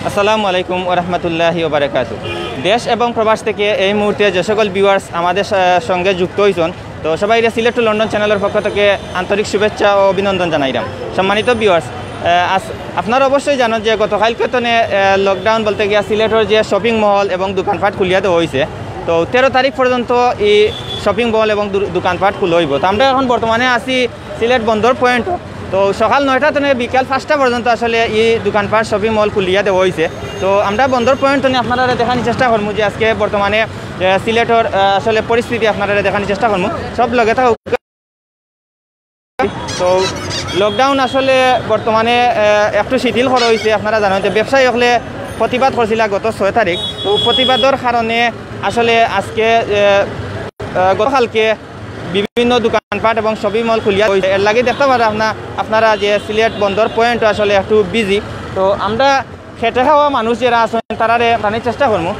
আসসালামু আলাইকুম ওয়া রাহমাতুল্লাহি ওয়া বারাকাতুহু। দেশ এবং প্রবাস থেকে এই মুহূর্তে যে সকল ভিউয়ার্স আমাদের সঙ্গে যুক্ত হয়েছেন, তো সবাই সিলেট টু লন্ডন চ্যানেলের পক্ষ থেকে আন্তরিক শুভেচ্ছা ও অভিনন্দন জানাইলাম। সম্মানিত ভিউয়ার্স, আপনারা অবশ্যই জানেন যে গতকালকে লকডাউন বলতে গিয়ে সিলেটের যে শপিং মল এবং দোকানপাট খুলিয়া দেওয়া হয়েছে। তো 13 তারিখ পর্যন্ত এই শপিং মল এবং দোকানপাট খুলে হইব। তো আমরা এখন বর্তমানে আছি সিলেট বন্দর পয়েন্ট। তো সকাল 9টা থেকে বিকাল 5টা পর্যন্ত আসলে এই দোকানপাট শপিং মল খুলিয়া দেওয়া হয়েছে। তো আমরা বন্দর পয়েন্ট আপনারা দেখানোর চেষ্টা করবো যে আজকে বর্তমানে সিলেটের আসলে পরিস্থিতি আপনারা দেখানোর চেষ্টা করবো সব লগে থাকা। তো লকডাউন আসলে বর্তমানে একটু শিথিল করা হয়েছে। আপনারা জানেন যে ব্যবসায়ী হলে প্রতিবাদ করছিল গত 6 তারিখ। তো প্রতিবাদের কারণে আসলে আজকে গতকালকে বিভিন্ন দোকানপাট এবং শপিং মল খুলিয়া হয়েছে। এর লাগে দেখতে পারেন আপনারা যে সিলেট বন্দর পয়েন্ট আসলে একটু বিজি। তো আমরা খেটে খাওয়া মানুষ যারা আছেন তারা জানার চেষ্টা করবো।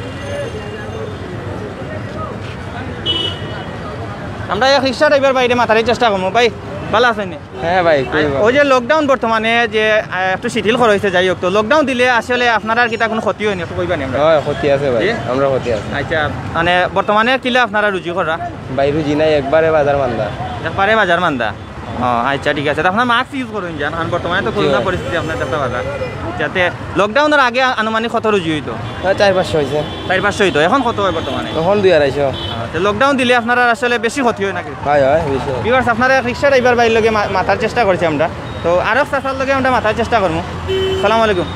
আমরা এক রিক্সা ড্রাইভার বাইরে মাথার চেষ্টা করবো। ভাই ভালো আছেন? হ্যাঁ ভাই, ওই যে লকডাউন বর্তমানে যে একটু শিথিল করা হয়েছে, যাই হোক, তো লকডাউন দিলে আসলে আপনারা কি কোনো ক্ষতি হয়নি? একটু কইবানি? আমরা ক্ষতি আছে ভাই, আমরা ক্ষতি আছে। আচ্ছা, মানে বর্তমানে কিলা আপনারা রুজি করা? ভাই রুজি নাই, একবারে বাজার মান্দা। একবারে বাজার মান্দা। আচ্ছা ঠিক আছে। আপনার মাস্ক ইউজ করুন যান, কারণ বর্তমানে তো করোনা পরিস্থিতি আপনার দেখতে পারা। যাতে লকডাউনের আগে আনুমানিক কত রুজি হইতো? 4-500 হয়েছে। 4-500 হইতো। এখন কত হয় বর্তমানে? এখন 2-250। লকডাউন দিলে আপনারা আসলে বেশি ক্ষতি হয় নাকি? হয় হয় বেশি। বিকজ আপনারা রিক্সা ড্রাইভার বাইর লগে মাথার চেষ্টা করছি আমরা। তো আরও চাষার লগে আমরা মাথার চেষ্টা করবো। সালাম আলাইকুম।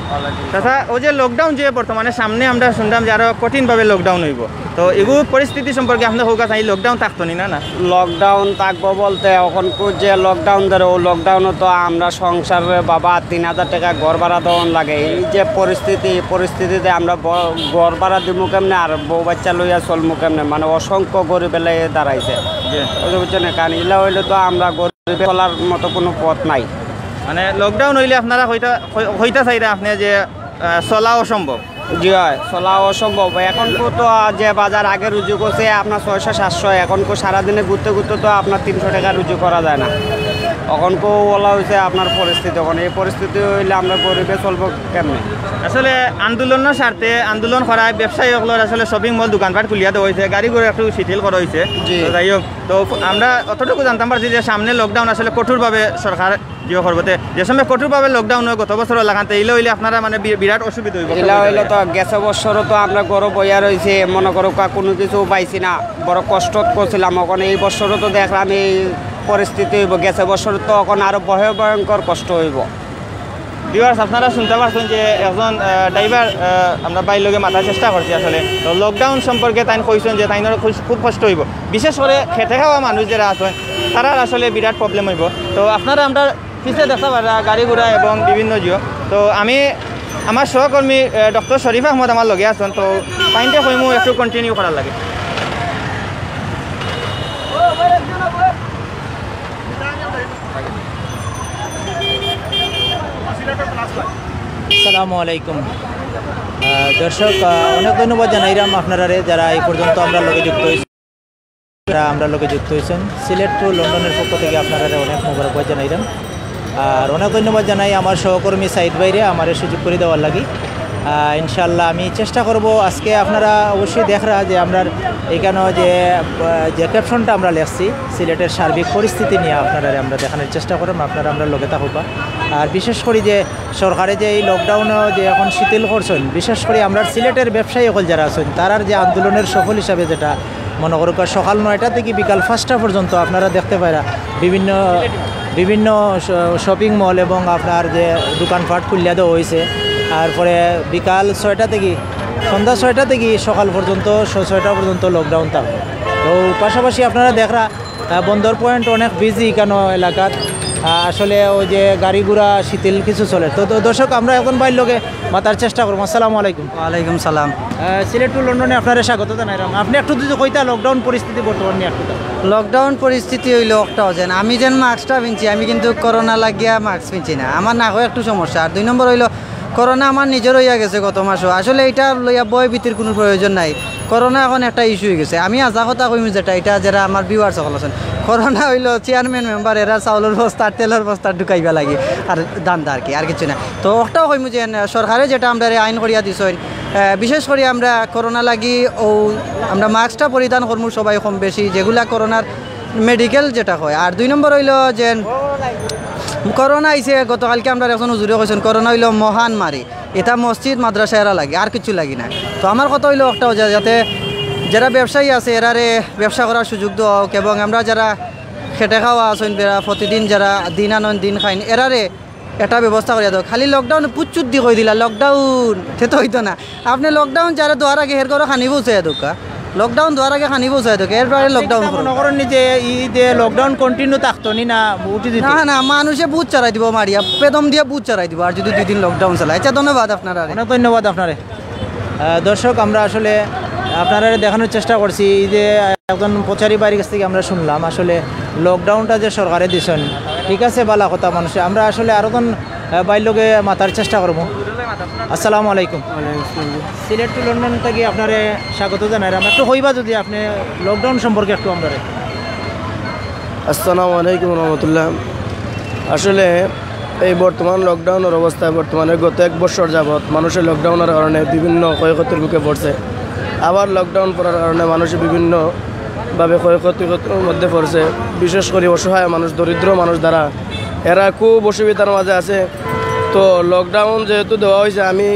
চাষা, ওই যে লকডাউন যে বর্তমানে সামনে আমরা শুনলাম যে আরও কঠিনভাবে লকডাউন হইব, তো এগুলো পরিস্থিতি সম্পর্কে আপনার হোক আছে লকডাউন থাকতো না? না লকডাউন থাকবো বলতে এখন যে লকডাউন ধরে ও লকডাউনে তো আমরা সংসারে বাবা 3000 টাকা ঘর ভাড়া দেওয়ান লাগে। এই যে পরিস্থিতিতে আমরা ঘর ভাড়া দিব কেমনে আর বউ বাচ্চা লইয়া চলবো কেমনে, মানে অসংখ্য গরিব এলাই দাঁড়াইছে বুঝছেন। কারণ এলা হইলে তো আমরা গরিব চলার মতো কোনো পথ নাই। মানে লকডাউন হইলে আপনারা হইতা চাইরা আপনি যে চলা অসম্ভব? জি হয়, চলা অসম্ভব। এখন তো যে বাজার আগে রুজু করছে আপনার 600-700, এখন সারাদিনে ঘুরতে ঘুরতে তো আপনার 300 টাকা রুজু করা যায় না। এখন ওলা হয়েছে আপনার পরিস্থিতি। এখন এই পরিস্থিতি হইলে আমরা গরিবে চলবো কেমনে? আসলে আন্দোলনের স্বার্থে আন্দোলন করায় ব্যবসায়ীগুলোর আসলে শপিং মল দোকানপাট খুলিয়া দেওয়া হয়েছে, গাড়ি ঘোড়া একটু শিথিল করা হয়েছে। যাই হোক, তো আমরা অতটুকু জানতাম পারছি যে সামনে লকডাউন আসলে কঠোরভাবে সরকার জিও করবতে, যে সময় কঠোরভাবে লকডাউন হয় গত বছর লাগাতে এলে হইলে আপনারা মানে বিরাট অসুবিধা হইব। এলা হইলে তো গেছে বছরও তো আমরা গরু বইয়া রয়েছে, মনে করো কোনো কিছু পাইছি না, বড় কষ্ট করছিলাম। এখন এই বছরও তো দেখলাম এই পরিস্থিতি হইব, গেছে বছর তো এখন আরো ভয়ঙ্কর কষ্ট হইব। ভিউয়ার্স, আপনারা শুনতে পাচ্ছেন যে একজন ড্রাইভার আমরা বাইর লগে মাথার চেষ্টা করছি আসলে। তো লকডাউন সম্পর্কে তাই কইছেন যে তাইনের খুব কষ্ট হইব, বিশেষ করে খেটে খাওয়া মানুষ যারা আছেন তারা আসলে বিরাট প্রবলেম হইব। তো আপনারা আমরা পিছিয়ে দেখা পারা গাড়ি ঘোড়া এবং বিভিন্ন জিও। তো আমি আমার সহকর্মী ডক্টর শরীফ আহমদ আমার লগে আছেন, তো টাইমটা কইমু একটু কন্টিনিউ করার লাগে। আসসালামু আলাইকুম দর্শক, অনেক ধন্যবাদ জানাইলাম আপনারা যারা এই পর্যন্ত আমরা লগে যুক্ত হয়েছেন। সিলেট টু লন্ডনের পক্ষ থেকে আপনারা অনেক মোবারকবাদ জানাইলাম। আর অনেক ধন্যবাদ জানাই আমার সহকর্মী সাইদ ভাইরে আমার সুযোগ করে দেওয়ার লাগি। ইনশাল্লাহ আমি চেষ্টা করব। আজকে আপনারা অবশ্যই দেখরা যে আমরা এখানে যে ক্যাপশনটা আমরা লেখছি সিলেটের সার্বিক পরিস্থিতি নিয়ে আপনারা আমরা দেখানোর চেষ্টা করব, আপনারা আমরা লগে থাকবা। আর বিশেষ করে যে সরকারে যে এই লকডাউনে যে এখন শিথিল করছেন, বিশেষ করে আমরা সিলেটের ব্যবসায়ী সকল যারা আছেন তারার যে আন্দোলনের সফল হিসাবে যেটা মনে করুক সকাল 9টা থেকে বিকাল 5টা পর্যন্ত আপনারা দেখতে পারা বিভিন্ন শপিং মল এবং আপনার যে দোকানপাট খুলিয়া দেওয়া হয়েছে। তারপরে বিকাল 6টা থেকে সন্ধ্যা 6টা থেকে সকাল পর্যন্ত 6টা পর্যন্ত লকডাউন থাকবে। তো পাশাপাশি আপনারা দেখরা বন্দর পয়েন্ট অনেক বিজি কেন এলাকার, আসলে ওই যে গাড়ি ঘোড়া শিথিল কিছু চলে। তো দর্শক, আমরা এখন বাইর লোকে মাতার চেষ্টা করবো। আসসালামু আলাইকুম। ওয়ালাইকুম সালাম। সিলেট টু লন্ডনে আপনারা স্বাগত জানাইলাম। আপনি একটু যদি কইতা লকডাউন পরিস্থিতি বর্তমান নিয়ে একটু। লকডাউন পরিস্থিতি হইল একটা যেন আমি যেন মাস্কটা পিনছি, আমি কিন্তু করোনা লাগিয়া মাস্ক পিনছি না, আমার না হয় একটু সমস্যা। আর 2 নম্বর হইল করোনা আমার নিজের হইয়া গেছে গত মাসও আসলে এটা লইয়া বয় ভীতির কোনো প্রয়োজন নাই করোনা এখন একটা ইস্যু হয়ে গেছে আমি আজা কথা কইমি যেটা এটা যারা আমার ভিউয়ার্স সকল আছেন করোনা হইলো চেয়ারম্যান মেম্বার এরা চাউলের বস্তা তেলের বস্তা ঢুকাইবা লাগে আর দান্দা আর কি আর কিছু না তো ওটাও কইমু যে সরকারে যেটা আমরা আইন করিয়া দিছেন বিশেষ করে আমরা করোনা লাগি ও আমরা মাস্কটা পরিধান করবো সবাই কম বেশি যেগুলা করোনার মেডিকেল যেটা হয় আর 2 নম্বর হইল যে করোনা আইসে গতকালকে আমরা এখন হুজুরে কইছেন করোনা হইল মহান মারি এটা মসজিদ মাদ্রাসা এরা লাগে আর কিছু লাগি না তো আমার কথা হইলো একটা যাতে যারা ব্যবসায়ী আছে এরারে ব্যবসা করার সুযোগ দেওয়া হোক এবং আমরা যারা খেটে খাওয়া আছেন প্রতিদিন যারা দিন আনন দিন খাইন এরারে এটা ব্যবস্থা করিয়া দাও খালি লকডাউন পুচ্চুত দি কই দিলা লকডাউন সে তো হইতো না আপনি লকডাউন যারা দোয়ার আগে হের করে খানি পৌঁছাই দোকা লকডাউন দোয়ার আগে খানি পৌঁছাই দোকা এরপরে লকডাউন করেন যে ই যে লকডাউন কন্টিনিউ থাকতো নি না উঠে দিত না না মানুষে বুথ চালাই দিব মারিয়া পেদম দিয়ে বুথ চালাই দিব আর যদি 2 দিন লকডাউন চালায় আচ্ছা ধন্যবাদ আপনারা অনেক ধন্যবাদ আপনারে দর্শক আমরা আসলে আপনারা দেখানোর চেষ্টা করছি যে একজন প্রচারী বাড়ির কাছ থেকে আমরা শুনলাম আসলে লকডাউনটা যে সরকারে দিছেন ঠিক আছে বালা কথা মানুষে আমরা আসলে আরো বাইরলোকে মাতার চেষ্টা করব আসসালামু আলাইকুম সিলেট টু লন্ডন থেকে আপনারে স্বাগত জানাই আমরা একটু হইবা যদি আপনি লকডাউন সম্পর্কে একটু আমরা আসসালামু আলাইকুম রহমতুল্লাহ আসলে এই বর্তমান লকডাউনের অবস্থায় বর্তমানে গত 1 বছর যাবৎ মানুষের লকডাউনের কারণে বিভিন্ন ক্ষয়ক্ষতির মুখে পড়ছে আবার লকডাউন পড়ার কারণে মানুষ বিভিন্নভাবে ক্ষয়ক্ষতির মধ্যে পড়ছে বিশেষ করে অসহায় মানুষ দরিদ্র মানুষ দ্বারা এরা খুব অসুবিধার মাঝে আছে তো লকডাউন যেহেতু দেওয়া হয়েছে আমি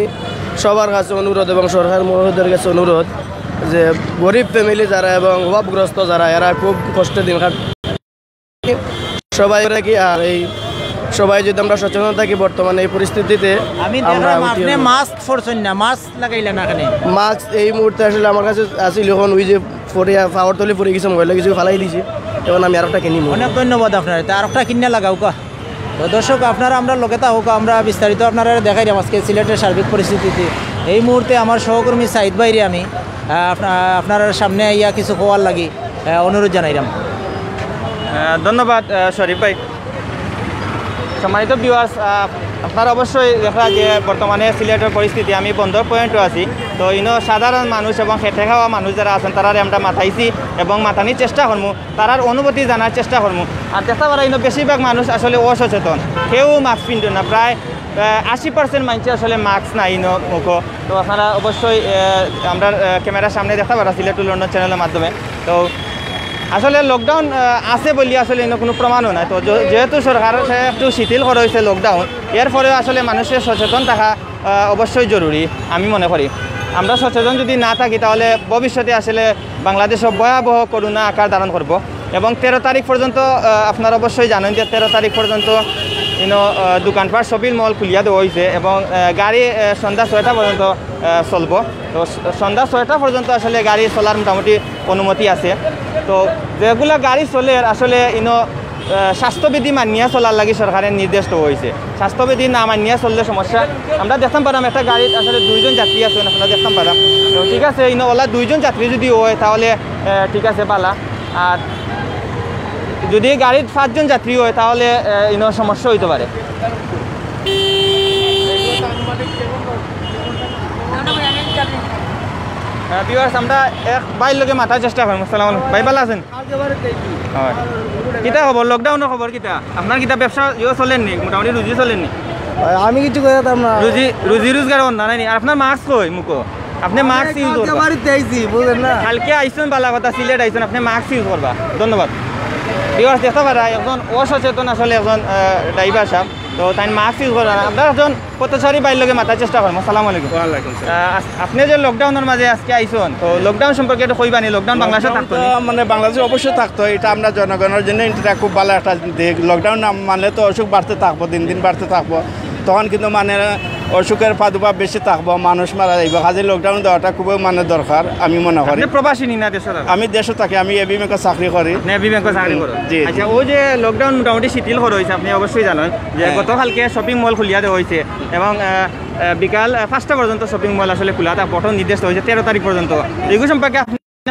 সবার কাছে অনুরোধ এবং সরকার মহোদয়ের কাছে অনুরোধ যে গরিব ফ্যামিলি যারা এবং অভাবগ্রস্ত যারা এরা খুব কষ্টে দিন সবাই কি আর এই সবাই যদি আমরা সচেতন থাকি বর্তমানে এই পরিস্থিতিতে আমরা আপনি মাস্ক পরছেন না মাস্ক লাগাইলেন না কেন মাস্ক এই মুহূর্তে আসলে আমার কাছে আসিল এখন ওই যে পাওয়ার তলে পরে গেছে মহিলা কিছু ফালাই দিয়েছি এখন আমি আরেকটা কিনি অনেক ধন্যবাদ আপনার আরেকটা কিনে লাগাও কা তো দর্শক আপনারা আমরা লোকে তা হোক আমরা বিস্তারিত আপনারা দেখাই দিলাম আজকে সিলেটের সার্বিক পরিস্থিতিতে এই মুহূর্তে আমার সহকর্মী সাইদ ভাইরে আমি আপনার সামনে ইয়া কিছু হওয়ার লাগি অনুরোধ জানাইলাম ধন্যবাদ শরীফ ভাই সম্মানিত ভিউয়ার্স আপনারা অবশ্যই দেখা যে বর্তমানে সিলেটের পরিস্থিতি আমি বন্দর পয়েন্টও আছি তো সাধারণ মানুষ এবং খেটে খাওয়া মানুষ যারা আছেন তারা আমরা মাথাইছি এবং মাথানির চেষ্টা করবো তারার অনুভূতি জানার চেষ্টা করবো আর দেখা পারা বেশিরভাগ মানুষ আসলে অসচেতন কেউ মাস্ক পিনতো না প্রায় 80% মানুষ আসলে মাস্ক নাই মুখ তো আপনারা অবশ্যই আমরা ক্যামেরার সামনে দেখা পারা সিলেট টু লন্ডন চ্যানেলের মাধ্যমে তো আসলে লকডাউন আছে বলি আসলে কোনো প্রমাণও নাই তো যেহেতু সরকার একটু শিথিল করা হয়েছে লকডাউন এর ফলে আসলে মানুষের সচেতন থাকা অবশ্যই জরুরি আমি মনে করি আমরা সচেতন যদি না থাকি তাহলে ভবিষ্যতে আসলে বাংলাদেশে ভয়াবহ করোনা আকার ধারণ করব এবং 13 তারিখ পর্যন্ত আপনারা অবশ্যই জানেন যে 13 তারিখ পর্যন্ত দোকানপাট শপিং মল খুলিয়া দেওয়া হয়েছে এবং গাড়ি সন্ধ্যা 6টা পর্যন্ত চলব তো সন্ধ্যা 6টা পর্যন্ত আসলে গাড়ি চলার মোটামুটি অনুমতি আছে তো যেগুলো গাড়ি চলে আসলে স্বাস্থ্যবিধি মানিয়া চলার লাগে সরকারের নির্দেশ দেওয়া হয়েছে স্বাস্থ্যবিধি না মানিয়া চললে সমস্যা আমরা দেখতাম পারাম একটা গাড়িত আসলে 2 জন যাত্রী আছে আপনারা দেখতাম পারাম তো ঠিক আছে ওলা 2 জন যাত্রী যদি হয় তাহলে ঠিক আছে পালা আর যদি গাড়ির 5 জন যাত্রী হয় তাহলে সমস্যা হইতে পারে ভিউয়ার্স আমরা এক বাইর লগে মাথার চেষ্টা করব আসসালামু আলাইকুম ভাই ভালো আছেন হয় কিটা খবর লকডাউনের খবর কিটা আপনার কিটা ব্যবসা চলেননি মোটামুটি রুজি চলেননি আমি কিছু কইতাম না রুজি রোজগার না নাই আপনার মাস্ক কই মুকো আপনি মাস্ক ইউজ করবা বাড়িতে আইছি বুঝেন না কালকে আইছেন বালা কথা সিলেট আইছেন আপনি মাস্ক ইউজ করবা ধন্যবাদ ভিউয়ার্স দেখতে পারা একজন অসচেতন আসলে একজন ড্রাইভার সাহেব তো তাই মাস্ক ইউজ করা আমরা একজন পথচারী বাইর লগে মাথার চেষ্টা করবো আসসালামু আলাইকুম আপনি যে লকডাউনের মাঝে আজকে আইছেন তো লকডাউন সম্পর্কে একটু কইবানি লকডাউন বাংলাদেশে থাকতো মানে বাংলাদেশে অবশ্যই থাকতো এটা আমরা জনগণের জন্য এটা খুব ভালো একটা দিক লকডাউন না মানলে তো অসুখ বাড়তে থাকবো দিন দিন বাড়তে থাকবো তখন কিন্তু মানে অসুখের প্রাদুর্ভাব বেশি থাকবো মানুষ মারা যাইব কাজে লকডাউন দেওয়াটা খুবই মানে দরকার আমি মনে করি প্রবাসী না দেশের আমি দেশে থাকি আমি এবি ব্যাংকে চাকরি করি এবি ব্যাংকে চাকরি করি জি আচ্ছা ওই যে লকডাউন মোটামুটি শিথিল করা হয়েছে আপনি অবশ্যই জানেন যে গতকালকে শপিং মল খুলিয়া দেওয়া হয়েছে এবং বিকাল 5টা পর্যন্ত শপিং মল আসলে খোলা তা প্রথম নির্দেশ হয়েছে 13 তারিখ পর্যন্ত এগুলো সম্পর্কে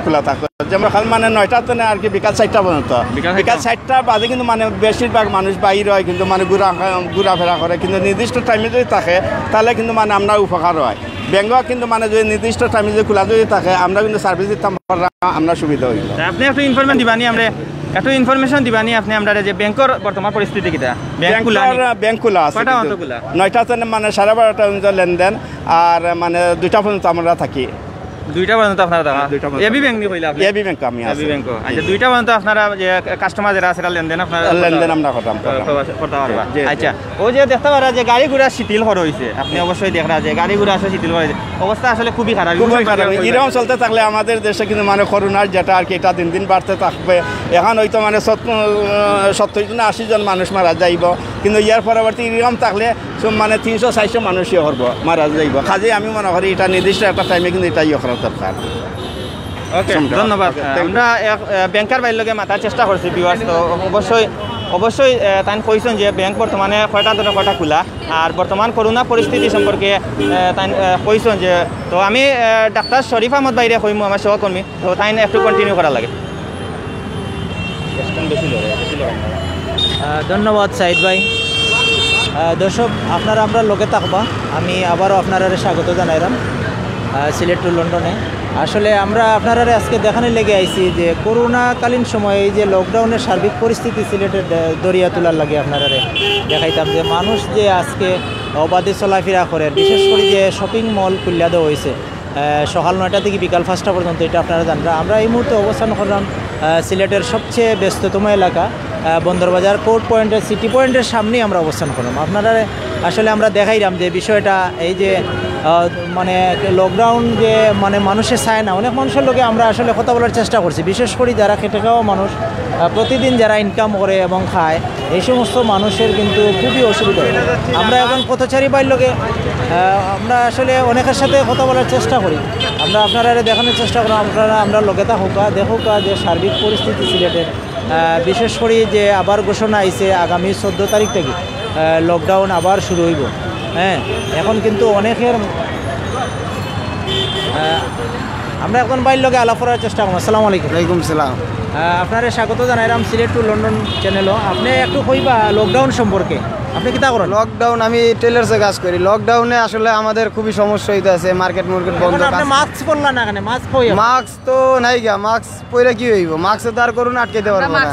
খোলা থাকতো, যেমন খাল মানে 9টা তো না আর কি বিকাল 4টা পর্যন্ত। বিকাল 4টা বাজে কিন্তু মানে বেশিরভাগ মানুষ বাইরে হয়, কিন্তু মানে ঘোরাফেরা করে, কিন্তু নির্দিষ্ট টাইমে যদি থাকে তাহলে কিন্তু মানে আমরা উপকার হয়। ব্যাংক কিন্তু মানে যদি নির্দিষ্ট টাইমে যদি খোলা যদি থাকে আমরা কিন্তু সার্ভিস দিতাম, আমরা সুবিধা হইল। আপনি একটু ইনফরমেশন দিবানি, আমরা একটু ইনফরমেশন দিবানি আপনি আমরা যে ব্যাংকের বর্তমান পরিস্থিতি কিটা? ব্যাংক খোলা আছে 9টা তো মানে 12:30 পর্যন্ত লেনদেন, আর মানে 2টা পর্যন্ত আমরা থাকি। 2টা পর্যন্ত আপনারা থাকা? এবি ব্যাংক নি কইলা আপনি? এবি ব্যাংক আমি আছি। AB bank. আচ্ছা 2টা পর্যন্ত আপনারা যে কাস্টমার যারা আছে লেনদেন আপনারা লেনদেন আমরা করতাম। আচ্ছা ও যে দেখতে পারা যে গাড়ি ঘোড়া শিথিল করা হয়েছে, আপনি অবশ্যই দেখরা যে গাড়ি ঘোড়া আসলে শিথিল করা হয়েছে, অবস্থা আসলে খুবই খারাপ। এরকম চলতে থাকলে আমাদের দেশে কিন্তু মানে করোনার যেটা আর কি এটা দিন দিন বাড়তে থাকবে। এখন হয়তো মানে 70 জন 80 জন মানুষ মারা যাইব, কিন্তু ইয়ার পরবর্তী এরকম থাকলে মানে 300-400 মানুষই হরব মারা যাইব। কাজে আমি মনে করি এটা নির্দিষ্ট একটা টাইমে কিন্তু এটা ইয়ে করা দরকার। ওকে, ধন্যবাদ। আমরা ব্যাংকার বাইর লগে মাথার চেষ্টা করছি ভিউয়ার্স, তো অবশ্যই তাই কইছেন যে ব্যাংক বর্তমানে কয়টা ধরে কয়টা খোলা, আর বর্তমান করোনা পরিস্থিতি সম্পর্কে তাই কইছেন যে, তো আমি ডাক্তার শরীফ আহমদ বাইরে কইমু আমার সহকর্মী, তো তাই একটু কন্টিনিউ করা লাগে। ধন্যবাদ সাইদ ভাই। দর্শক আপনারা আমরা লোকে থাকবা, আমি আবারও আপনারা স্বাগত জানাইলাম সিলেট টু লন্ডনে। আসলে আমরা আপনারা আজকে দেখানে লেগে আইছি যে করোনাকালীন সময়ে এই যে লকডাউনের সার্বিক পরিস্থিতি সিলেটের দরিয়া তোলার লাগে আপনারা দেখাইতাম যে মানুষ যে আজকে অবাধে চলাফেরা করে, বিশেষ করে যে শপিং মল খুলিয়া দেওয়া হয়েছে সকাল 9টা থেকে বিকাল 5টা পর্যন্ত, এটা আপনারা জানরা। আমরা এই মুহূর্তে অবস্থান করলাম সিলেটের সবচেয়ে ব্যস্ততম এলাকা বন্দরবাজার কোর্ট পয়েন্টের সিটি পয়েন্টের সামনেই আমরা অবস্থান করলাম। আপনারা আসলে আমরা দেখাইলাম যে বিষয়টা এই যে মানে লকডাউন যে মানে মানুষে চায় না, অনেক মানুষের লোকে আমরা আসলে কথা বলার চেষ্টা করছি, বিশেষ করে যারা খেটে খাওয়া মানুষ, প্রতিদিন যারা ইনকাম করে এবং খায়, এই সমস্ত মানুষের কিন্তু খুবই অসুবিধা। আমরা এখন পথচারী বাইর লোকে আমরা আসলে অনেকের সাথে কথা বলার চেষ্টা করি, আমরা আপনারা দেখানোর চেষ্টা করি আমরা লোকে দেখুক যে সার্বিক পরিস্থিতি সিলেটের, বিশেষ করে যে আবার ঘোষণা আইছে আগামী 14 তারিখ থেকে লকডাউন আবার শুরু হইব। হ্যাঁ, এখন কিন্তু অনেকের আমরা এখন বাইর লোকে আলাপ করার চেষ্টা করবো। আসসালামু আলাইকুম। ওয়ালাইকুম সালাম। আপনারা স্বাগত জানাইলাম সিলেট টু লন্ডন চ্যানেলও। আপনি একটু কইবা লকডাউন সম্পর্কে, আপনি কিতা করেন? লকডাউন আমি টেলার্সে কাজ করি। লকডাউনে আসলে আমাদের খুবই সমস্যা হইতে আছে, মার্কেট বন্ধ। আপনি মাস্ক পরলা না কেন? মাস্ক পই? মাস্ক তো নাই গা, মাস্ক পরে কি হইব? মাস্কে তো আর করুন আটকাইতে পারবো না।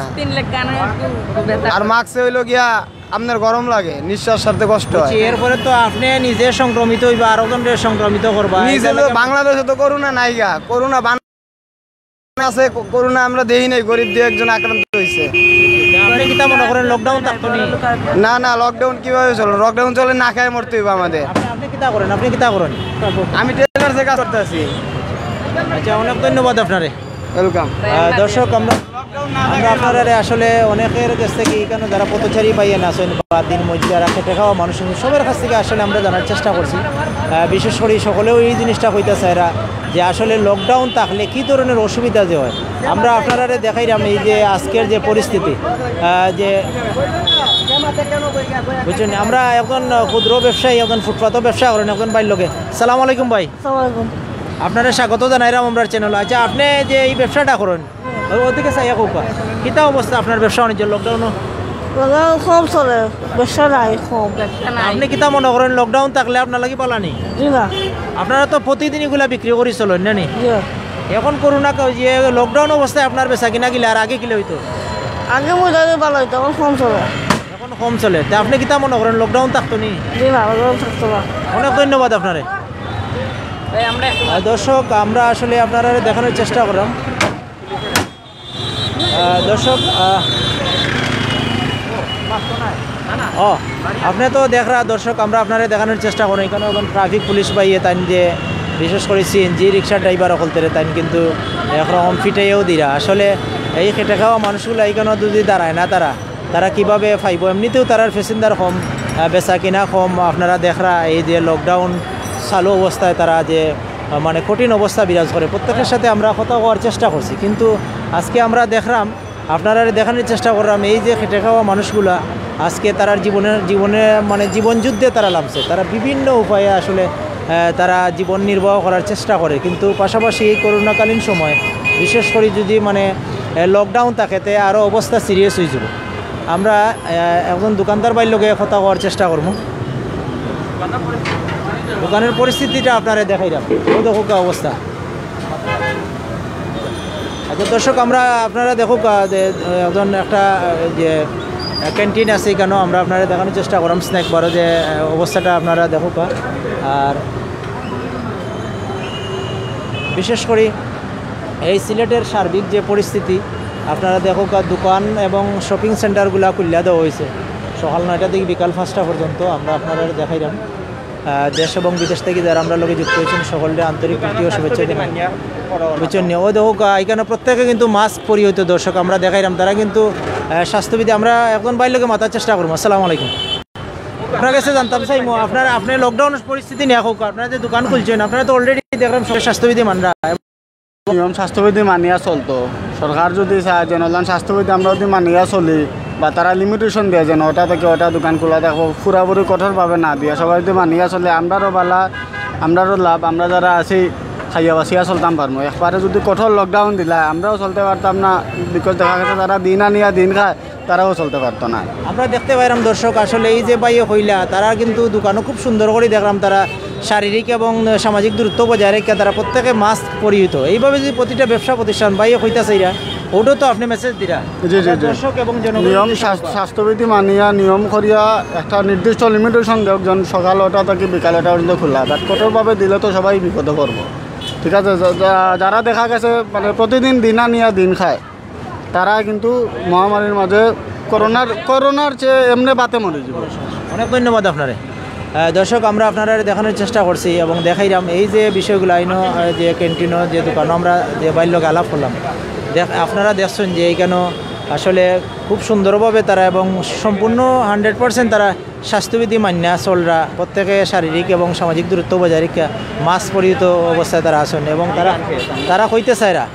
আর মাস্কে হইলো গিয়া আপনার গরম লাগে, নিঃশ্বাস সারতে কষ্ট হয়। এরপরে তো আপনি নিজে সংক্রমিত হইবা, আরো জনকে সংক্রমিত করবা। নিজে তো বাংলাদেশে তো করোনা নাই গা, করোনা আছে, করোনা আমরা দেই নাই, গরিব দিয়ে একজন আক্রান্ত হয়েছে। আপনি কিতা মনে করেন লকডাউন থাকতো না? না, লকডাউন কিভাবে চলে? লকডাউন চলে না খায় মরতে হইব আমাদের। আপনি কিতা করেন? আপনি কিতা করেন? আমি টেলার্সে কাজ করতে আছি। আচ্ছা, অনেক ধন্যবাদ আপনারে। ওয়েলকাম। দর্শক আমরা আপনারা আসলে অনেকের কাছ থেকে এখানে যারা পথচারী পাইয়ে আছেন বা দিন মজুরি যারা খেটে খাওয়া মানুষ, সবার কাছ থেকে আসলে আমরা জানার চেষ্টা করছি। বিশেষ করে সকলেও এই জিনিসটা কইতেছে এরা যে আসলে লকডাউন থাকলে কী ধরনের অসুবিধা যে হয়। আমরা আপনারা দেখাইলাম এই যে আজকের যে পরিস্থিতি, যে বুঝছেন, আমরা এখন ক্ষুদ্র ব্যবসায়ী, এখন ফুটপাথও ব্যবসা করেন, এখন বাইর লোকে। সালাম আলাইকুম ভাই। আপনারা স্বাগত জানাইলাম আমরা চ্যানেল। আচ্ছা, আপনি যে এই ব্যবসাটা করেন ওদিকে চাইয়া কোপা কিতা অবস্থা আপনার ব্যবসা বাণিজ্য? লকডাউন কম চলে, ব্যবসা নাই, কম। আপনি কিতা মনে করেন লকডাউন থাকলে আপনার লাগি পালানি? আপনারা তো প্রতিদিন এগুলা বিক্রি করি চলেন না নি? এখন করোনা যে লকডাউন অবস্থায় আপনার বেচা কিনা গিলে আর আগে কিলে হইতো? আগে মহিলাদের ভালো হইতো, এখন কম চলে। এখন কম চলে, তা আপনি কিতা মনে করেন লকডাউন থাকতো নি? থাকতো না। অনেক ধন্যবাদ আপনারে। দর্শক আমরা আসলে আপনারা দেখানোর চেষ্টা করলাম। দর্শক আপনি তো দেখরা দর্শক আমরা আপনারা দেখানোর চেষ্টা করি, এখানে এখন ট্রাফিক পুলিশ পাইয়ে তাই যে বিশেষ করে সিএনজি রিক্সা ড্রাইভার হলতে তাই কিন্তু একরকম ফিটাইও দিরা। আসলে এই খেটে খাওয়া মানুষগুলো এইখানে যদি দাঁড়ায় না তারা কীভাবে পাইব? এমনিতেও তারার প্যাসেঞ্জার কম, বেচা কিনা কম। আপনারা দেখরা এই যে লকডাউন চালু অবস্থায় তারা যে মানে কঠিন অবস্থা বিরাজ করে, প্রত্যেকের সাথে আমরা কথা হওয়ার চেষ্টা করছি। কিন্তু আজকে আমরা দেখলাম, আপনারা দেখানোর চেষ্টা করলাম এই যে খেটে খাওয়া মানুষগুলা আজকে তারা জীবনে মানে জীবন যুদ্ধে তারা নামছে। তারা বিভিন্ন উপায়ে আসলে তারা জীবন নির্বাহ করার চেষ্টা করে, কিন্তু পাশাপাশি এই করোনাকালীন সময় বিশেষ করে যদি মানে লকডাউন থাকে তে আরও অবস্থা সিরিয়াস হয়ে যাব। আমরা একজন দোকানদার বাইর লগে কথা করার চেষ্টা করবো। দোকানের পরিস্থিতিটা আপনারা দেখাইলাম, ও দেখুক অবস্থা। আচ্ছা দর্শক, আমরা আপনারা দেখুক একজন একটা যে ক্যান্টিন আছে কেন আমরা আপনারা দেখানোর চেষ্টা করলাম স্ন্যাক বারো যে অবস্থাটা আপনারা দেখুক। আর বিশেষ করে এই সিলেটের সার্বিক যে পরিস্থিতি আপনারা দেখুক, দোকান এবং শপিং সেন্টারগুলো খুলিয়া দেওয়া হয়েছে সকাল 9টা থেকে বিকাল 5টা পর্যন্ত। আমরা আপনারা দেখাইলাম দেশ এবং বিদেশ থেকে যারা আমরা লোকে যুক্ত হয়েছেন সকলের আন্তরিক প্রীতি ও শুভেচ্ছা বুঝছেন। ও দেখুক এখানে প্রত্যেকে কিন্তু মাস্ক পরিহিত। দর্শক আমরা দেখাইলাম তারা কিন্তু স্বাস্থ্যবিধি। আমরা একজন বাইর লোকে মাথার চেষ্টা করবো। আসসালামু আলাইকুম। আপনার কাছে জানতাম চাইমো আপনার লকডাউনের পরিস্থিতি নিয়ে হোক, আপনারা যে দোকান খুলছেন আপনারা তো অলরেডি দেখলাম সবাই স্বাস্থ্যবিধি মানরা নিয়ম স্বাস্থ্যবিধি মানিয়া চলতো। সরকার যদি চায় জনগণ স্বাস্থ্যবিধি আমরা যদি মানিয়া চলি বা তারা লিমিটেশন দেয় যে 9টা থেকে 9টা দোকান খোলা দেখো, পুরাপুরি কঠোরভাবে না দিয়ে সবাই যদি মানিয়া চলে আমরারও বালা, আমরারও লাভ। আমরা যারা আছি খাইয়া বাসিয়া চলতাম পারবো। একবারে যদি কঠোর লকডাউন দিলা আমরাও চলতে পারতাম না, বিকজ দেখা গেছে তারা দিন আনিয়া দিন খায় তারাও চলতে পারতো না। আমরা দেখতে পাইলাম দর্শক আসলে এই যে বাইয়ে হইলা তারা কিন্তু দোকানও খুব সুন্দর করে দেখলাম তারা শারীরিক এবং সামাজিক দূরত্ব বজায় রেখে তারা প্রত্যেকে মাস্ক পরিহিত। এইভাবে যদি প্রতিটা ব্যবসা প্রতিষ্ঠান বাইয়ে হইতেছে এরা, ওটাও তো আপনি মেসেজ দিরা দর্শক এবং নিয়ম স্বাস্থ্যবিধি মানিয়া নিয়ম করিয়া একটা নির্দিষ্ট লিমিটেশন দেখ, যেন সকাল 9টা থেকে বিকাল 9টা পর্যন্ত খোলা। বাট কঠোরভাবে দিলে তো সবাই বিপদে পড়বো। ঠিক আছে, যারা দেখা গেছে মানে প্রতিদিন দিন আনিয়া দিন খায় তারা কিন্তু মহামারীর মাঝে করোনার চেয়ে এমনি বাতে মরে যাব। অনেক ধন্যবাদ আপনারে। দর্শক আমরা আপনারা দেখানোর চেষ্টা করছি এবং দেখাইলাম এই যে বিষয়গুলো আইনো যে ক্যান্টিনও যে দোকান আমরা যে বাইর আলাপ করলাম আপনারা দেখছেন যে এইখানে আসলে খুব সুন্দরভাবে তারা এবং সম্পূর্ণ 100% তারা স্বাস্থ্যবিধি মান্য চলরা, প্রত্যেকে শারীরিক এবং সামাজিক দূরত্ব বজায় রেখে মাস্ক পরিহিত অবস্থায় তারা আছেন এবং তারা কইতে চাইরা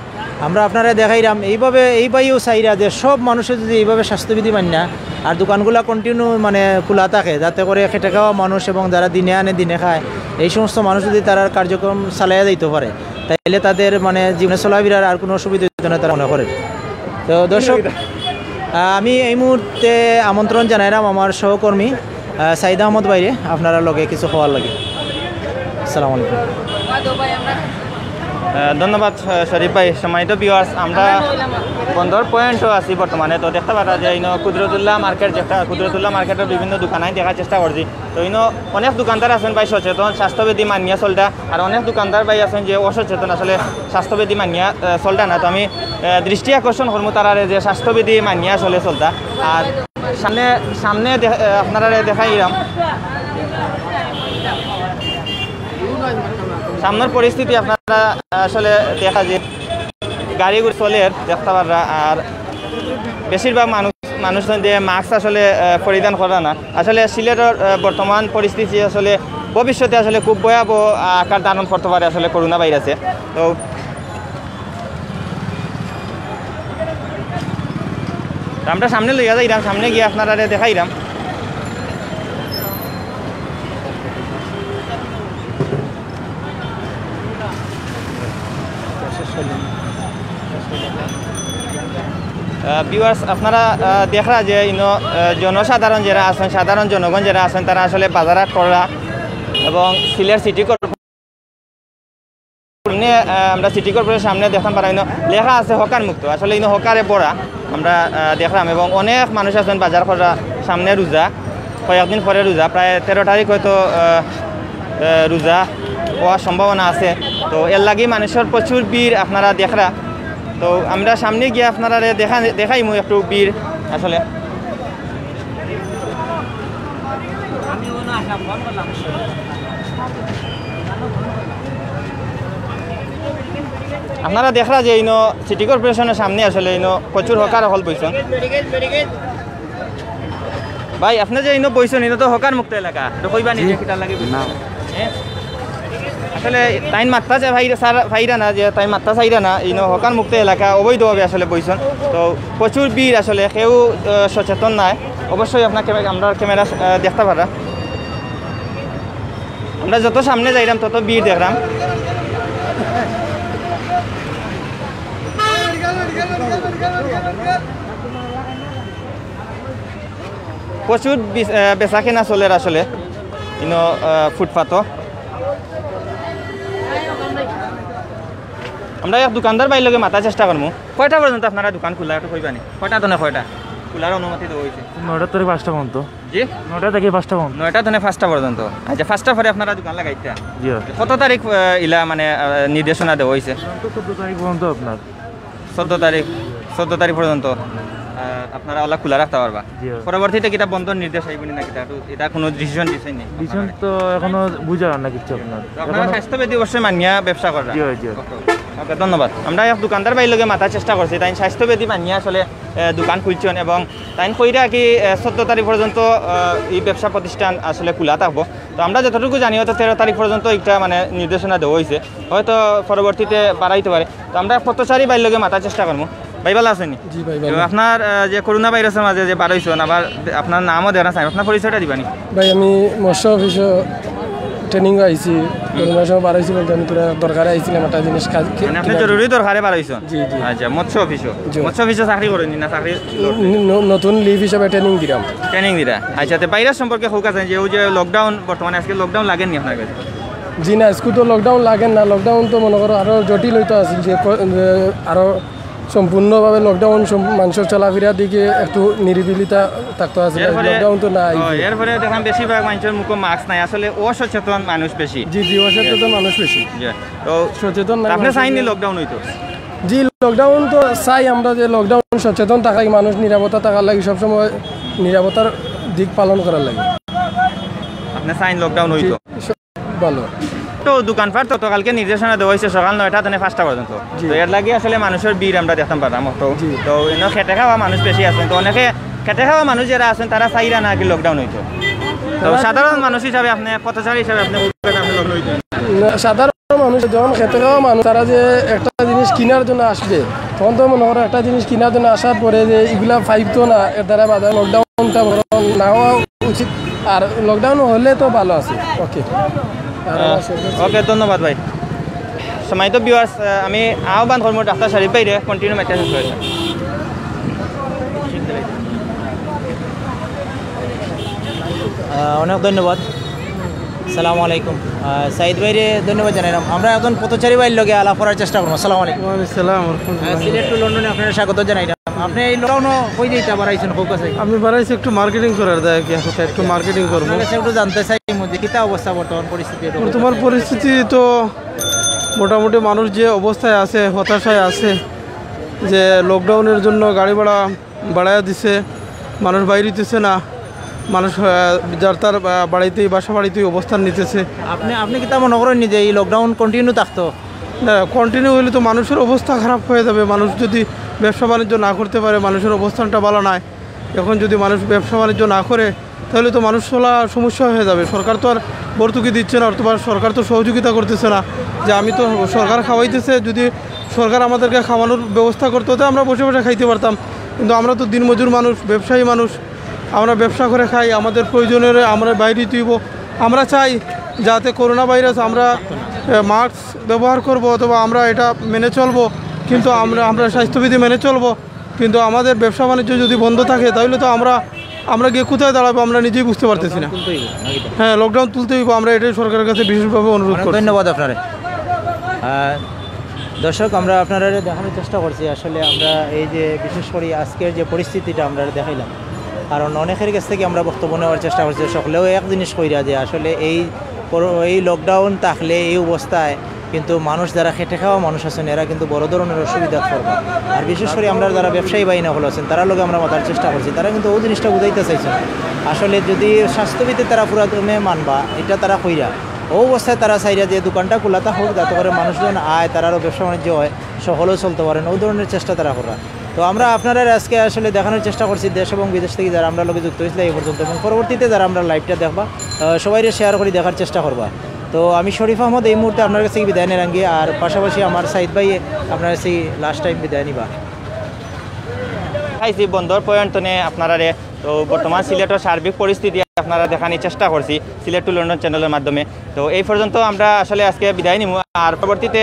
আমরা আপনারা দেখাইলাম এইভাবে এইবাইও চাইরা যে সব মানুষের যদি এইভাবে স্বাস্থ্যবিধি মান্যা আর দোকানগুলো কন্টিনিউ মানে খোলা থাকে যাতে করে খেটে খাওয়া মানুষ এবং যারা দিনে আনে দিনে খায় এই সমস্ত মানুষ যদি তারা কার্যক্রম চালাইয়া দিতে পারে তাইলে তাদের মানে জীবনে চলাফেরার আর কোনো অসুবিধা হতো না তারা মনে করে। তো দর্শক আমি এই মুহূর্তে আমন্ত্রণ জানাইলাম আমার সহকর্মী সাইদ আহমদ বাইরে আপনারা লগে কিছু খাওয়ার লাগে। আসসালামু আলাইকুম। ধন্যবাদ শরীফ ভাই। সম্মানিত ভিউয়ার্স, আমরা বন্দর পয়েন্টও আছি বর্তমানে। তো দেখতে পারা যে ইনো কুদরতুল্লাহ মার্কেট, যেটা কুদরতুল্লাহ মার্কেটের বিভিন্ন দোকানায় দেখার চেষ্টা করছি। তো ইনো অনেক দোকানদার আছেন ভাই সচেতন স্বাস্থ্যবিধি মানিয়া চলটা, আর অনেক দোকানদার ভাই আছেন যে অসচেতন আসলে স্বাস্থ্যবিধি মানিয়া চলটা না। তো আমি দৃষ্টি আকর্ষণ করবো তারা যে স্বাস্থ্যবিধি মানিয়া চলে চলতা। আর সামনে আপনারা দেখাইলাম সামনের পরিস্থিতি আপনারা আসলে দেখা যে গাড়িগুলো চলে দেখতে পারা, আর বেশিরভাগ মানুষ যে মাস্ক আসলে পরিধান করে না। আসলে সিলেটের বর্তমান পরিস্থিতি আসলে ভবিষ্যতে আসলে খুব ভয়াবহ আকার ধারণ করতে পারে আসলে করোনা ভাইরাসে। তো আমরা সামনে লইয়া যাইলাম, সামনে গিয়ে আপনারা দেখাইলাম। ভিউয়ার্স আপনারা দেখা যে ইনো জনসাধারণ যারা আছেন, সাধারণ জনগণ যারা আছেন তারা আসলে বাজারহাট করা এবং সিলেট সিটি কর্পোরেশনে আমরা সিটি কর্পোরেশনের সামনে দেখলাম পারা ইনো লেখা আছে হকার মুক্ত। আসলে ইনো হকারে পড়া আমরা দেখলাম এবং অনেক মানুষ আছেন বাজার করা। সামনে রোজা, কয়েকদিন পরে রোজা, প্রায় 13 তারিখ হয়তো রোজা হওয়ার সম্ভাবনা আছে। তো এর লাগি মানুষের প্রচুর ভিড় আপনারা দেখরা। তো আমরা সামনে গিয়ে আপনারা দেখাইমু একটু ভিড় আসলে। আপনারা দেখরা যে ইনো সিটি কর্পোরেশনের সামনে আসলে ইনো প্রচুর হকার হল বইছেন। ভাই আপনি যে ইনো বইছেন ইনো তো হকার মুক্ত এলাকা, তো কইবা নি কিটার লাগে না আসলে তাইন মাত্রা যে ভাইরা না যে তাই মাত্রা চাইরা না ইনো হকার মুক্ত এলাকা অবৈধভাবে আসলে বইছেন। তো প্রচুর ভিড় আসলে কেউ সচেতন নাই। অবশ্যই আপনাকে আমরা ক্যামেরা দেখতে পারা। আমরা যত সামনে যাইলাম তত ভিড় দেখলাম। প্রচুর বেচা কেনা চলে আসলে ইনো ফুটপাথও। আমরা এক দোকানদার বাইর লগে মাতার চেষ্টা করবো। কয়টা পর্যন্ত আপনারা দোকান খোলা একটু কইবানি? কয়টা তো না কয়টা খোলার অনুমতি দেওয়া হয়েছে? 9টা থেকে 5টা পর্যন্ত। জি 9টা থেকে 5টা পর্যন্ত। 9টা থেকে 5টা পর্যন্ত। আচ্ছা 5টা পরে আপনারা দোকান লাগাইতা? জি। কত তারিখ ইলা মানে নির্দেশনা দেওয়া হয়েছে? 14 তারিখ পর্যন্ত আপনার। 14 তারিখ পর্যন্ত আপনারা ওলা খোলা রাখতে পারবা। পরবর্তীতে কিতা বন্ধ নির্দেশ আইবনি না কিতা? এটা কোনো ডিসিশন দিছেন নি? ডিসিশন তো এখনো বুঝা না কিছু আপনার। আপনারা স্বাস্থ্যবিধি অবশ্যই মানিয়া ব্যবসা করা? জি জি। ওকে ধন্যবাদ। আমরা এক দোকানদার বাইর লগে মাথার চেষ্টা করছি, তাই স্বাস্থ্যবিধি মানিয়া আসলে দোকান খুলছেন এবং তাই কইরা কি 14 তারিখ পর্যন্ত এই ব্যবসা প্রতিষ্ঠান আসলে খোলা থাকবো। তো আমরা যতটুকু জানি হয়তো 13 তারিখ পর্যন্ত একটা মানে নির্দেশনা দেওয়া হয়েছে, হয়তো পরবর্তীতে বাড়াইতে পারে। তো আমরা পথচারী বাইর লগে মাথার চেষ্টা করবো। ভাই ভালো আছেন? জি ভাই তো আপনার যে করোনা ভাইরাসের মাঝে যে বাড়াইছেন, আবার আপনার নামও দেওয়া চাই, আপনার পরিচয়টা দিবানি? ভাই আমি মৎস্য অফিসে ট্রেনিং আইছি, করোনার সময় বাড়াইছি বলতে আমি তোরা দরকারে আইছিলাম একটা জিনিস মানে আপনি জরুরি দরকারে বাড়াইছেন? জি জি। আচ্ছা মৎস্য অফিসও চাকরি করেন না? চাকরি নতুন লিভ হিসাবে ট্রেনিং দিলাম। ট্রেনিং দিলা? আচ্ছা তো বাইরের সম্পর্কে হোক আছে যে ওই যে লকডাউন, বর্তমানে আজকে লকডাউন লাগেনি আপনার কাছে? জি না, স্কুল তো লকডাউন লাগেন না। লকডাউন তো মনে করো আরও জটিল হইতে আছিল যে আরও সম্পূর্ণভাবে লকডাউন মানুষের চলাফেরার দিকে একটু নিরিবিলিতা থাকতে আছে। লকডাউন তো নাই। এরপরে দেখলাম বেশিরভাগ মানুষের মুখে মাস্ক নাই, আসলে অসচেতন মানুষ বেশি। জি জি, অসচেতন মানুষ বেশি। তো সচেতন আপনি চাইনি লকডাউন হইতো? জি লকডাউন তো চাই আমরা, যে লকডাউন সচেতন থাকাই, মানুষ নিরাপত্তা থাকার লাগে, সবসময় নিরাপত্তার দিক পালন করার লাগে। আপনি চাইন লকডাউন হইতো? ভালো। তো দোকানপাট তো কালকে নির্দেশনা দেওয়া হয়েছে সকাল 9টা থেকে 5টা পর্যন্ত। তো এর লাগে আসলে মানুষের ভিড় আমরা দেখতাম পারলাম। তো এনে খেটে খাওয়া মানুষ বেশি আছেন, তো অনেকে খেটে খাওয়া মানুষ যারা আছেন তারা চাইরা না কি লকডাউন হইতো। তো সাধারণ মানুষ হিসাবে আপনি পথচারী হিসাবে আপনি লকডাউন হইতো? সাধারণ মানুষ যখন খেতে খাওয়া মানুষ, তারা যে একটা জিনিস কেনার জন্য আসবে, তখন তো মনে করো একটা জিনিস কেনার জন্য আসার পরে যে এগুলা ফাইভতো না, এর দ্বারা বাধা লকডাউনটা না হওয়া উচিত। আর লকডাউন হলে তো ভালো আছে। ওকে ওকে ধন্যবাদ ভাই। সময় তো ভিউয়ার্স, আমি আহ্বান করবো ডাক্তার শরীফ ভাইরে কন্টিনিউ মেটেন্স করেছে। অনেক ধন্যবাদ। আসসালামু আলাইকুম। সাইদ ভাইরে ধন্যবাদ জানাইলাম। আমরা এখন পথচারী ভাইয়ের লগে আলাপ করার চেষ্টা করবো। আসসালামু আলাইকুম। সিলেট টু লন্ডনে আপনার স্বাগত জানাইলাম। আপনি এই লকডাউনও কই দিতে বাড়াইছেন? খুব কাছে আমি বাড়াইছি একটু মার্কেটিং করার দেয় কি, একটু মার্কেটিং করবো। একটু জানতে চাই মধ্যে কিতা অবস্থা বর্তমান পরিস্থিতি? বর্তমান পরিস্থিতি তো মোটামুটি মানুষ যে অবস্থায় আছে, হতাশায় আছে, যে লকডাউনের জন্য গাড়ি ভাড়া বাড়াইয়া দিছে, মানুষ বাইরে দিতেছে না, মানুষ যার তার বাড়িতেই বাসা বাড়িতেই অবস্থান নিতেছে। আপনি কিতা মনে করেন যে এই লকডাউন কন্টিনিউ থাকতো? না, কন্টিনিউ হলে তো মানুষের অবস্থা খারাপ হয়ে যাবে। মানুষ যদি ব্যবসা বাণিজ্য না করতে পারে, মানুষের অবস্থানটা ভালো নয়। এখন যদি মানুষ ব্যবসা বাণিজ্য না করে, তাহলে তো মানুষ চলা সমস্যা হয়ে যাবে। সরকার তো আর ভর্তুকি দিচ্ছে না, অথবা সরকার তো সহযোগিতা করতেছে না। যে আমি তো সরকার খাওয়াইতেছে, যদি সরকার আমাদেরকে খাওয়ানোর ব্যবস্থা করতে হতো আমরা বসে বসে খাইতে পারতাম। কিন্তু আমরা তো দিনমজুর মানুষ, ব্যবসায়ী মানুষ, আমরা ব্যবসা করে খাই, আমাদের প্রয়োজনের আমরা বাইরে তুইব। আমরা চাই যাতে করোনা ভাইরাস, আমরা মাস্ক ব্যবহার করব অথবা আমরা এটা মেনে চলবো, কিন্তু আমরা স্বাস্থ্যবিধি মেনে চলবো। কিন্তু আমাদের ব্যবসা বাণিজ্য যদি বন্ধ থাকে, তাহলে তো আমরা গিয়ে কোথায় দাঁড়াবো আমরা নিজেই বুঝতে পারতেছি না। হ্যাঁ, লকডাউন তুলতে হইব, আমরা এটাই সরকারের কাছে বিশেষভাবে অনুরোধ করি। ধন্যবাদ আপনারে। দর্শক, আমরা আপনারা দেখানোর চেষ্টা করছি আসলে আমরা এই যে বিশেষ করে আজকের যে পরিস্থিতিটা আমরা দেখাইলাম, কারণ অনেকের কাছ থেকে আমরা বক্তব্য নেওয়ার চেষ্টা করছি। সকলেও এক জিনিস কইরা যে আসলে এই লকডাউন থাকলে এই অবস্থায় কিন্তু মানুষ যারা খেটে খাওয়া মানুষ আছেন, এরা কিন্তু বড় ধরনের অসুবিধা করবে। আর বিশেষ করে আমরা যারা ব্যবসায়ী বাহিনী হল আছেন, তারা লোক আমরা মাথার চেষ্টা করছি, তারা কিন্তু ওই জিনিসটা বুঝাইতে চাইছেন। আসলে যদি স্বাস্থ্যবিধি তারা পুরা দমে মানবা, এটা তারা কইরা ও অবস্থায় তারা চাইরা যে দোকানটা খোলাতা হোক, যাতে করে মানুষজন আয়, তারারও ব্যবসা বাণিজ্য হয়, সকলেও চলতে পারেন, ওই ধরনের চেষ্টা তারা করা। তো আমরা আপনারা আজকে আসলে দেখানোর চেষ্টা করছি দেশ এবং বিদেশ থেকে যারা আমরা লোকে যুক্ত হয়েছিল এই পর্যন্ত, এবং পরবর্তীতে যারা আমরা লাইভটা দেখবা সবাইরে শেয়ার করে দেখার চেষ্টা করবা। তো আমি শরীফ আহমদ এই মুহূর্তে আপনার কাছে বিদায় নিয়ে রাঙ্গি, আর পাশাপাশি আমার সাইদ ভাই আপনার কাছে লাস্ট টাইম বিদায় নিবা। খাইছি বন্দর পর্যন্তনে আপনারা তো বর্তমান সিলেটের সার্বিক পরিস্থিতি আপনারা দেখানোর চেষ্টা করছি সিলেট টু লন্ডন চ্যানেলের মাধ্যমে। তো এই পর্যন্ত আমরা আসলে আজকে বিদায় নিব। আর পরবর্তীতে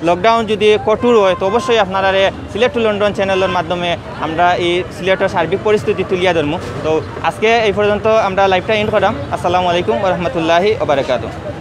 লকডাউন যদি কঠোর হয় তো অবশ্যই আপনারা সিলেট টু লন্ডন চ্যানেলের মাধ্যমে আমরা এই সিলেটের সার্বিক পরিস্থিতি তুলিয়া ধরবো। তো আজকে এই পর্যন্ত আমরা লাইভটা এন্ড করাম। আসসালামু আলাইকুম ওয়া রাহমাতুল্লাহি ওয়া বারাকাতুহু।